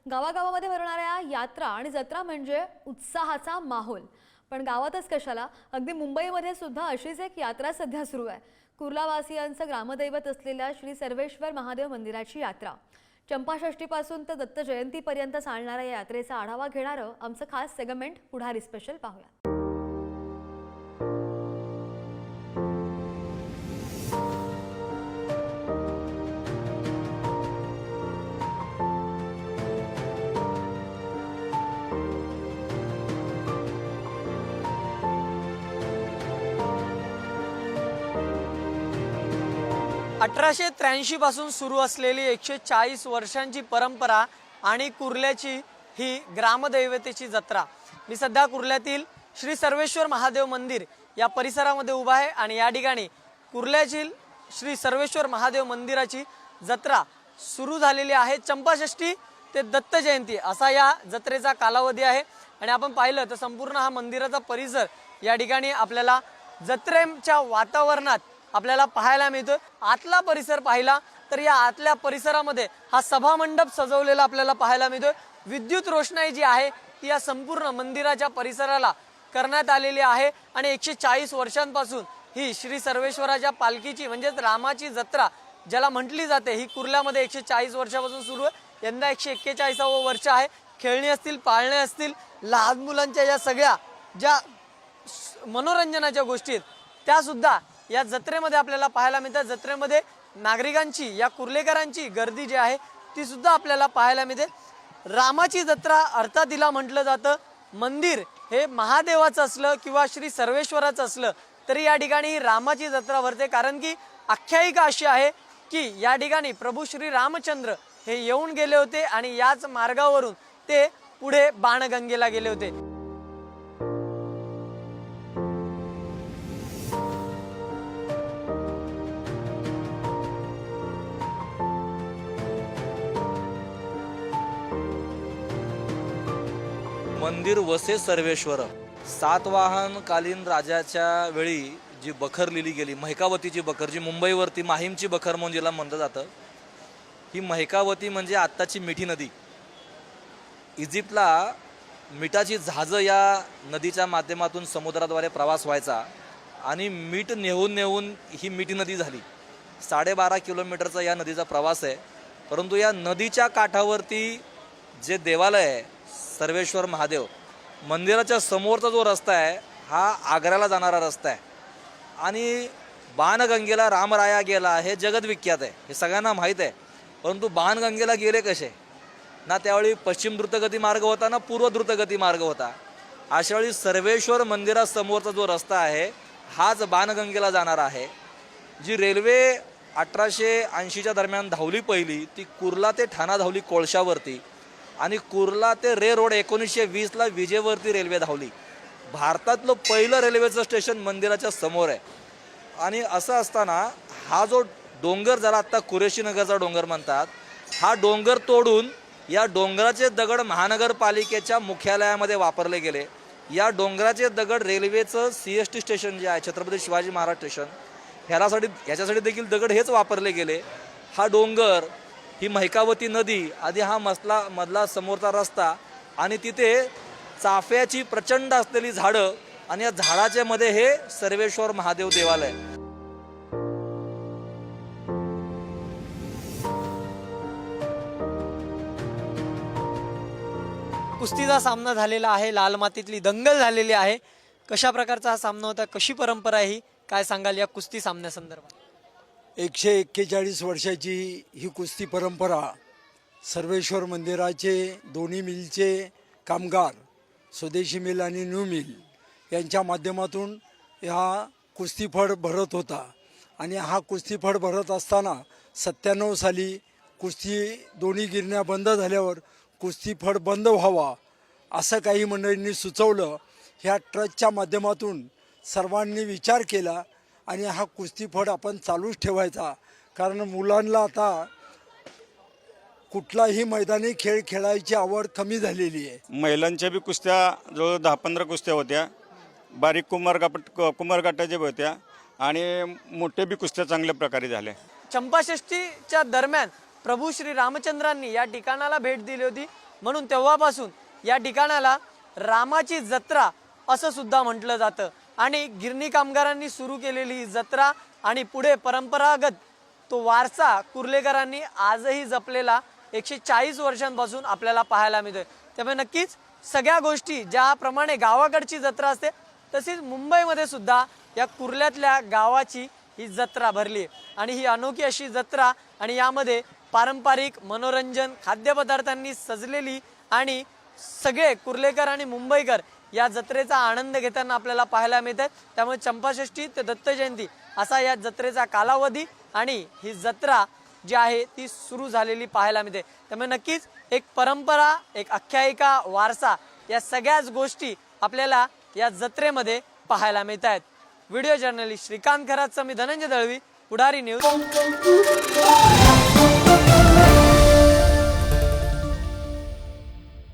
गावागावामध्ये भरणाऱ्या यात्रा आणि जत्रा म्हणजे उत्साहाचा माहोल। पण गावातच कशाला, अगदी मुंबईमध्ये सुद्धा अशीच एक यात्रा सध्या सुरू आहे। कुर्लावासियांचं ग्रामदैवत असलेल्या श्री सर्वेश्वर महादेव मंदिराची यात्रा चंपाषष्ठीपासून तर दत्त जयंतीपर्यंत चालणाऱ्या या यात्रेचा आढावा घेणारं आमचं खास सेगमेंट पुढारी स्पेशल पाहूया। 1883 पासून सुरू असलेली 140 वर्षांची परंपरा आणि कुर्ल्याची ही ग्रामदैवतेची जत्रा। मी सध्या कुर्ल्यातील श्री सर्वेश्वर महादेव मंदिर या परिसरामध्ये उभा आहे आणि या ठिकाणी कुर्ल्यातील श्री सर्वेश्वर महादेव मंदिराची जत्रा सुरू झालेली आहे। चंपाषष्ठी ते दत्त जयंती असा या जत्रेचा कालावधी आहे आणि आपण पाहिलं तर संपूर्ण हा मंदिराचा परिसर या ठिकाणी आपल्याला जत्रेच्या वातावरणात आपल्याला पाहायला मिळतो। आतला परिसर पाहिला तर या आतल्या परिसरामध्ये हा सभा मंडप सजवलेला आपल्याला पाहायला मिळतो। विद्युत रोषणाई जी आहे ती या संपूर्ण मंदिराच्या परिसराला करण्यात आलेली आहे आणि 140 वर्षांपासून ही श्री सर्वेश्वराच्या पालखीची म्हणजे रामाची जत्रा ज्याला म्हटली जाते ही कुर्ल्यामध्ये 140 वर्षापासून सुरू आहे। यंदा 141वे वर्ष आहे। खेळणी असतील, पाळणे असतील, लहान मुलांच्या या सगळ्या ज्या मनोरंजनाच्या गोष्टी त्या सुद्धा या जत्रेमध्ये आपल्याला पाहायला मिळतात। जत्रेमध्ये नागरिकांची या कुर्लेकरांची गर्दी जी आहे ती सुद्धा आपल्याला पाहायला मिळते। रामाची जत्रा अर्थात तिला म्हटलं जातं। मंदिर हे महादेवाचं असलं किंवा श्री सर्वेश्वराचं असलं तरी या ठिकाणी रामाची जत्रा भरते, कारण की आख्यायिका अशी आहे की या ठिकाणी प्रभू श्री रामचंद्र हे येऊन गेले होते आणि याच मार्गावरून ते पुढे बाणगंगेला गेले होते। मंदिर वसे सर्वेश्वर सातवाहन कालीन राजाच्या वेळी जी बखर लिहिली गेली, महिकावतीची बखर, जी मुंबईवरती माहीमची बखर म्हणून जिला म्हणलं जातं, ही महिकावती म्हणजे आत्ताची मिठी नदी। इजिप्तला मिठाची जहाजं या नदीच्या माध्यमातून समुद्राद्वारे प्रवास व्हायचा आणि मीठ नेहून नेहून ही मिठी नदी झाली। 12.5 किलोमीटरचा या नदीचा प्रवास आहे। परंतु या नदीच्या काठावरती जे देवालय आहे सर्वेश्वर महादेव मंदिराच्या समोरचा जो रस्ता आहे हा आग्र्याला जाणारा रस्ता आहे आणि बाणगंगेला रामराया गेला हे जगदविख्यात आहे, हे सगळ्यांना माहीत आहे। परंतु बाणगंगेला गेले कसे ना? त्यावेळी पश्चिम द्रुतगती मार्ग होता ना पूर्व द्रुतगती मार्ग होता। अशावेळी सर्वेश्वर मंदिरासमोरचा जो रस्ता आहे हाच बाणगंगेला जाणार आहे। जी रेल्वे 1880च्या दरम्यान धावली पहिली ती कुर्ला ते ठाणा धावली कोळशावरती आणि कुर्ला ते रे रोड 1920ला विजेवरती रेल्वे धावली। भारतातलं पहिलं रेल्वेचं स्टेशन मंदिराच्या समोर आहे। आणि असं असताना हा जो डोंगर ज्याला आत्ता कुरेशी नगरचा डोंगर म्हणतात, हा डोंगर तोडून या डोंगराचे दगड महानगरपालिकेच्या मुख्यालयामध्ये वापरले गेले। या डोंगराचे दगड रेल्वेचं CST स्टेशन जे आहे छत्रपती शिवाजी महाराज स्टेशन ह्याच्यासाठी देखील दगड हेच वापरले गेले। हा डोंगर, ही महिकावती नदी, आधी हा मधला समोरचा रस्ता आणि तिथे चाफ्याची प्रचंड असलेली झाडं आणि या झाडाच्या मध्ये हे सर्वेश्वर महादेव देवालय। कुस्तीचा सामना झालेला आहे, लाल मातीतली दंगल झालेली आहे। कशा प्रकारचा हा सामना होता, कशी परंपरा आहे ही, काय सांगाल या कुस्ती सामन्यासंदर्भात? 141 वर्षाची ही कुस्ती परंपरा सर्वेश्वर मंदिराचे दोन्ही मिलचे कामगार, स्वदेशी मिल आणि न्यू मिल यांच्या माध्यमातून हा कुस्तीफड भरत होता आणि हा कुस्तीफड भरत असताना 97 साली कुस्ती दोन्ही गिरण्या बंद झाल्यावर कुस्तीफड बंद व्हावा असं काही मंडळींनी सुचवलं। ह्या ट्रस्टच्या माध्यमातून सर्वांनी विचार केला आणि हा कुस्तीफड आपण चालूच ठेवायचा, कारण मुलांना आता कुठलाही मैदानी खेळ खेळायची आवड कमी झालेली आहे। महिलांच्या बी कुस्त्या जवळ 10-15 कुस्त्या होत्या, बारीक कुमार गटाच्या होत्या आणि मोठे बी कुस्त्या चांगल्या प्रकारे झाल्या। चंपाषष्ठीच्या दरम्यान प्रभू श्री रामचंद्रांनी या ठिकाणाला भेट दिली होती, म्हणून तेव्हापासून या ठिकाणाला रामाची जत्रा असं सुद्धा म्हटलं जातं. आणि गिरणी कामगारांनी सुरू केलेली ही जत्रा आणि पुढे परंपरागत तो वारसा कुर्लेकरांनी आजही जपलेला 140 वर्षांपासून आपल्याला पाहायला मिळतोय. त्यामुळे नक्कीच सगळ्या गोष्टी ज्याप्रमाणे गावाकडची जत्रा असते तशीच मुंबईमध्ये सुद्धा या कुर्ल्यातल्या गावाची ही जत्रा भरली आणि ही अनोखी अशी जत्रा आणि यामध्ये पारंपरिक मनोरंजन खाद्यपदार्थांनी सजलेली आणि सगळे कुर्लेकर आणि मुंबईकर या जत्रेचा आनंद घेताना आपल्याला पाहायला मिळतात. त्यामुळे चंपाषष्ठी ते दत्त जयंती असा या जत्रेचा कालावधी आणि ही जत्रा जी आहे ती सुरू झालेली पाहायला मिळते. त्यामुळे नक्कीच एक परंपरा, एक आख्यायिका, वारसा या सगळ्याच गोष्टी आपल्याला या जत्रेमध्ये पाहायला मिळत आहेत. व्हिडिओ जर्नलिस्ट श्रीकांत खरातचं मी धनंजय दळवी, पुढारी न्यूज.